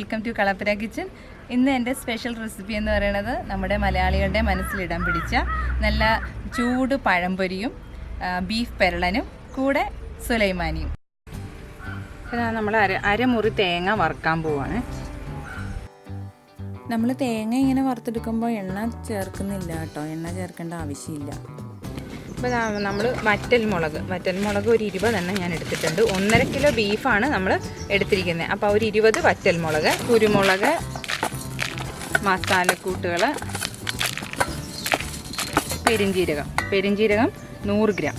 Welcome to Kalappura kitchen. ഇന്ന് എൻ്റെ special recipe എന്ന് പറയുന്നത് നമ്മുടെ മലയാളികളുടെ മനസ്സിലിടാൻ പിടിച്ച നല്ല ചൂട് പഴംപൊരിയും ബീഫ് പെരളനും കൂടെ സുലൈമാനിയും. നമ്മൾ അരമുറി തേങ്ങ വറുക്കാൻ പോവാണ്. നമ്മൾ തേങ്ങ ഇങ്ങനെ വറുത്തെടുക്കുമ്പോൾ എണ്ണ ചേർക്കുന്നില്ല കേട്ടോ, എണ്ണ ചേർക്കേണ്ട ആവശ്യമില്ല. അപ്പോൾ നമ്മൾ വറ്റൽമുളക് ഒരു 20 ഞാൻ എടുത്തിട്ടുണ്ട്. 1.5 കിലോ ബീഫാണ് നമ്മൾ എടുത്തിരിക്കുന്നത്. അപ്പോൾ ഒരു 20 വറ്റൽമുളക്, കുരുമുളക്, മസാലക്കൂട്ടുകൾ, പെരിഞ്ജീരകം 100 ഗ്രാം.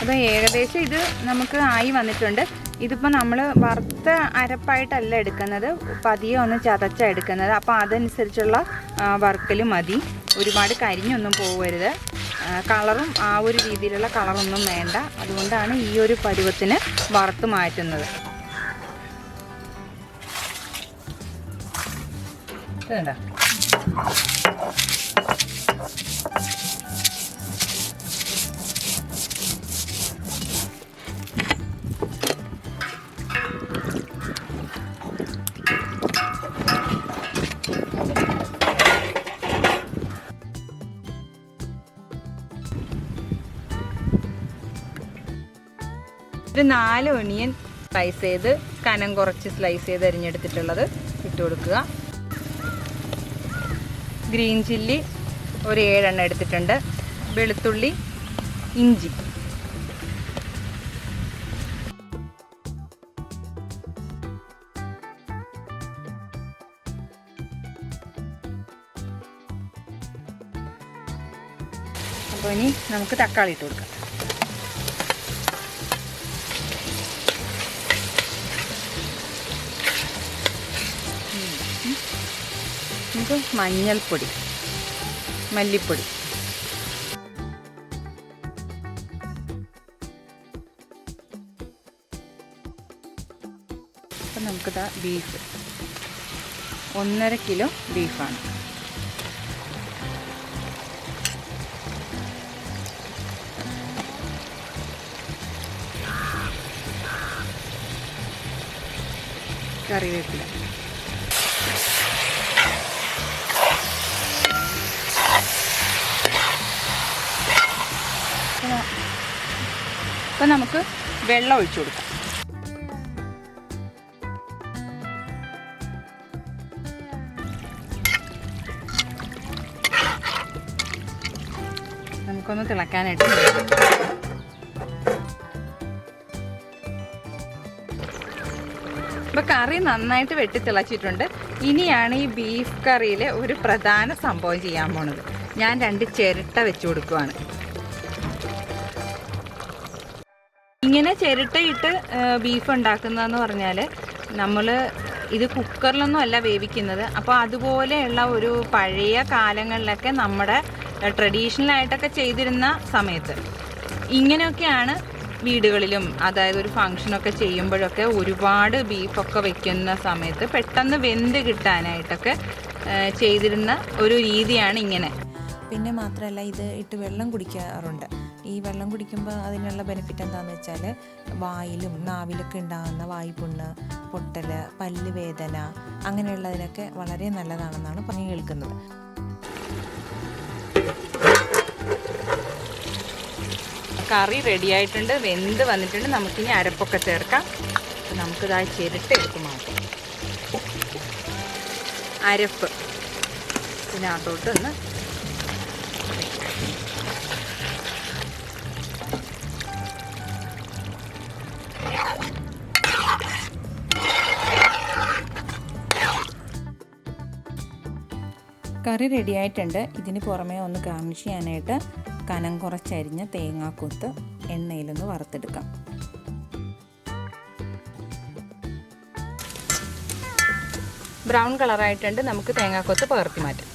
അപ്പോൾ ഏകദേശം ഇത് നമുക്ക് ആയി വന്നിട്ടുണ്ട്. ഇതിപ്പോൾ നമ്മൾ വറുത്ത അരപ്പായിട്ടല്ല എടുക്കുന്നത്, പതിയെ ഒന്ന് ചതച്ചാണ് എടുക്കുന്നത്. അപ്പോൾ അതനുസരിച്ചുള്ള വറുക്കൽ മതി, ഒരുപാട് കരിഞ്ഞൊന്നും പോകരുത്. കളറും ആ ഒരു രീതിയിലുള്ള കളറൊന്നും വേണ്ട. അതുകൊണ്ടാണ് ഈ ഒരു പരുവത്തിന് വറുത്ത് മാറ്റുന്നത്. വേണ്ട ഒരു 4 ഒണിയൻ സ്ലൈസ് ചെയ്ത് കനം കുറച്ച് സ്ലൈസ് ചെയ്ത് അരിഞ്ഞെടുത്തിട്ടുള്ളത് ഇട്ട് കൊടുക്കുക. ഗ്രീൻ ചില്ലി ഒരു 7 എണ്ണം എടുത്തിട്ടുണ്ട്. വെളുത്തുള്ളി, ഇഞ്ചി. അപ്പോൾ ഇനി നമുക്ക് തക്കാളി ഇട്ട് കൊടുക്കാം. നമുക്ക് മഞ്ഞൾപ്പൊടി, മല്ലിപ്പൊടി, അപ്പം നമുക്കിതാ ബീഫ് 1.5 കിലോ ബീഫാണ്. കറിവേപ്പില, അപ്പം നമുക്ക് വെള്ളം ഒഴിച്ചു കൊടുക്കാം. നമുക്കൊന്ന് തിളക്കാനായിട്ട് ഇപ്പോൾ കറി നന്നായിട്ട് വെട്ടി തിളച്ചിട്ടുണ്ട്. ഇനിയാണ് ഈ ബീഫ് കറിയിലെ ഒരു പ്രധാന സംഭവം ചെയ്യാൻ പോണത്. ഞാൻ 2 ചിരട്ട വെച്ച് കൊടുക്കുവാണ്. ഇങ്ങനെ ചിരട്ടയിട്ട് ബീഫ് ഉണ്ടാക്കുന്നതെന്ന് പറഞ്ഞാൽ നമ്മൾ ഇത് കുക്കറിലൊന്നും അല്ല വേവിക്കുന്നത്. അപ്പോൾ അതുപോലെയുള്ള ഒരു പഴയ കാലങ്ങളിലൊക്കെ നമ്മുടെ ട്രഡീഷണലായിട്ടൊക്കെ ചെയ്തിരുന്ന സമയത്ത് ഇങ്ങനെയൊക്കെയാണ് വീടുകളിലും, അതായത് ഒരു ഫങ്ഷനൊക്കെ ചെയ്യുമ്പോഴൊക്കെ ഒരുപാട് ബീഫൊക്കെ വെക്കുന്ന സമയത്ത് പെട്ടെന്ന് വെന്ത് കിട്ടാനായിട്ടൊക്കെ ചെയ്തിരുന്ന ഒരു രീതിയാണ് ഇങ്ങനെ. പിന്നെ മാത്രമല്ല ഇത് ഇട്ട് വെള്ളം കുടിക്കാറുണ്ട്. ഈ വെള്ളം കുടിക്കുമ്പോൾ അതിനുള്ള ബെനിഫിറ്റ് എന്താണെന്ന് വെച്ചാൽ വായിലും നാവിലൊക്കെ ഉണ്ടാകുന്ന വായ്പുണ്ണ്, പൊട്ടൽ, പല്ല് വേദന അങ്ങനെയുള്ളതിനൊക്കെ വളരെ നല്ലതാണെന്നാണ് പറഞ്ഞു കേൾക്കുന്നത്. കറി റെഡിയായിട്ടുണ്ട്, വെന്ത് വന്നിട്ടുണ്ട്. നമുക്കിനി അരപ്പൊക്കെ ചേർക്കാം. നമുക്കിതാ ചിരട്ട എടുത്ത് മാറ്റാം. അരപ്പ് ഇതിനകത്തോട്ട് ഒന്ന് കറി റെഡിയായിട്ടുണ്ട്. ഇതിന് പുറമേ ഒന്ന് ഗാർണിഷ് ചെയ്യാനായിട്ട് കനം കുറച്ചരിഞ്ഞ തേങ്ങാക്കൊത്ത് എണ്ണയിലൊന്ന് വറുത്തെടുക്കാം. ബ്രൗൺ കളറായിട്ടുണ്ട്. നമുക്ക് തേങ്ങാക്കൊത്ത് പകർത്തി മാറ്റാം.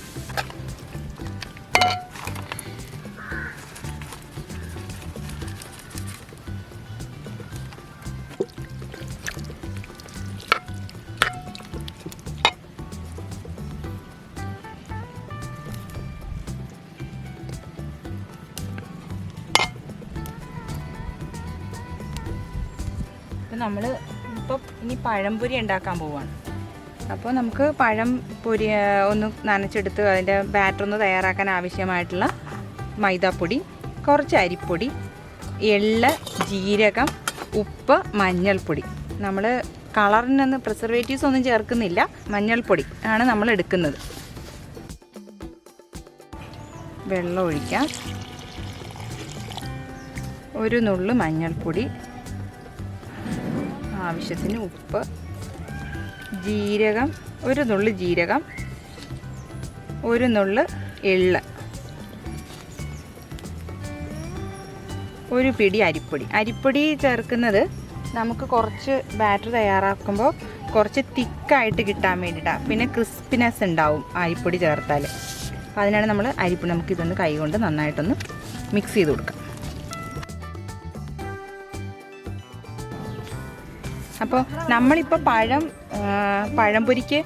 നമ്മൾ ഇപ്പം ഇനി പഴംപൊരി ഉണ്ടാക്കാൻ പോവാണ്. അപ്പോൾ നമുക്ക് പഴം പൊരി ഒന്ന് നനച്ചെടുത്ത് അതിൻ്റെ ബാറ്റർ ഒന്ന് തയ്യാറാക്കാൻ ആവശ്യമായിട്ടുള്ള മൈദാപ്പൊടി, കുറച്ച് അരിപ്പൊടി, എള്ള്, ജീരകം, ഉപ്പ്, മഞ്ഞൾപ്പൊടി. നമ്മൾ കളറിനൊന്ന് പ്രിസർവേറ്റീവ്സ് ഒന്നും ചേർക്കുന്നില്ല, മഞ്ഞൾപ്പൊടി ആണ് നമ്മൾ എടുക്കുന്നത്. വെള്ളം ഒഴിക്കാം, ഒരു നുള്ളു മഞ്ഞൾപ്പൊടി, ആവശ്യത്തിന് ഉപ്പ്, ജീരകം, ഒരു നുള്ളു ജീരകം, ഒരു നുള്ളു എള്ള്, ഒരു പിടി അരിപ്പൊടി. അരിപ്പൊടി ചേർക്കുന്നത് നമുക്ക് കുറച്ച് ബാറ്റർ തയ്യാറാക്കുമ്പോൾ കുറച്ച് തിക്കായിട്ട് കിട്ടാൻ വേണ്ടിയിട്ടാണ്. പിന്നെ ക്രിസ്പിനെസ് ഉണ്ടാവും അരിപ്പൊടി ചേർത്താൽ. അപ്പോൾ അതിനാണ് നമ്മൾ അരിപ്പൊടി, നമുക്കിതൊന്ന് കൈ കൊണ്ട് നന്നായിട്ടൊന്ന് മിക്സ് ചെയ്ത് കൊടുക്കാം. അപ്പോൾ നമ്മളിപ്പോൾ പഴംപൊരിക്ക്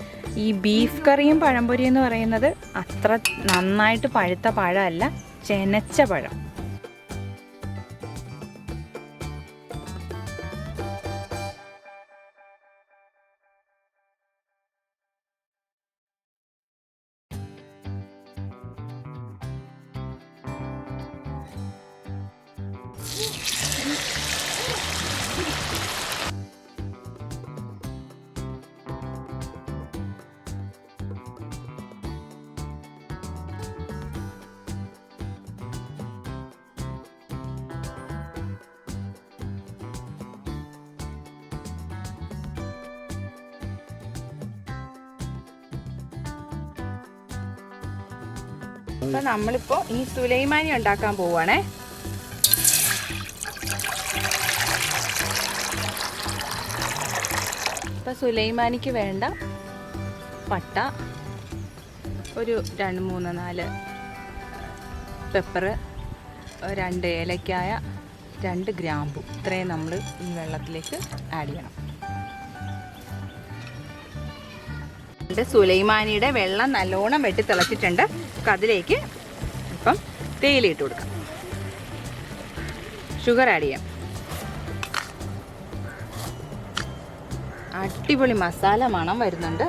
ഈ ബീഫ് കറിയും പഴംപൊരി എന്ന് പറയുന്നത് അത്ര നന്നായിട്ട് പഴുത്ത പഴമല്ല, ചെനച്ച പഴം. അപ്പോൾ നമ്മളിപ്പോൾ ഈ സുലൈമാനി ഉണ്ടാക്കാൻ പോവുകയാണേ. അപ്പോൾ സുലൈമാനിക്ക് വേണ്ട പട്ട, ഒരു 2-3-4 പെപ്പർ, 2 ഏലക്കായ, 2 ഗ്രാമ്പു, ഇത്രയും നമ്മൾ ഈ വെള്ളത്തിലേക്ക് ആഡ് ചെയ്യണം. സുലൈമാനിയുടെ വെള്ളം നല്ലോണം വെട്ടി തിളച്ചിട്ടുണ്ട്. അതിലേക്ക് ഇപ്പം തേയില ഇട്ട് കൊടുക്കാം. ഷുഗർ ആഡ് ചെയ്യാം. അടിപൊളി മസാല മണം വരുന്നുണ്ട്.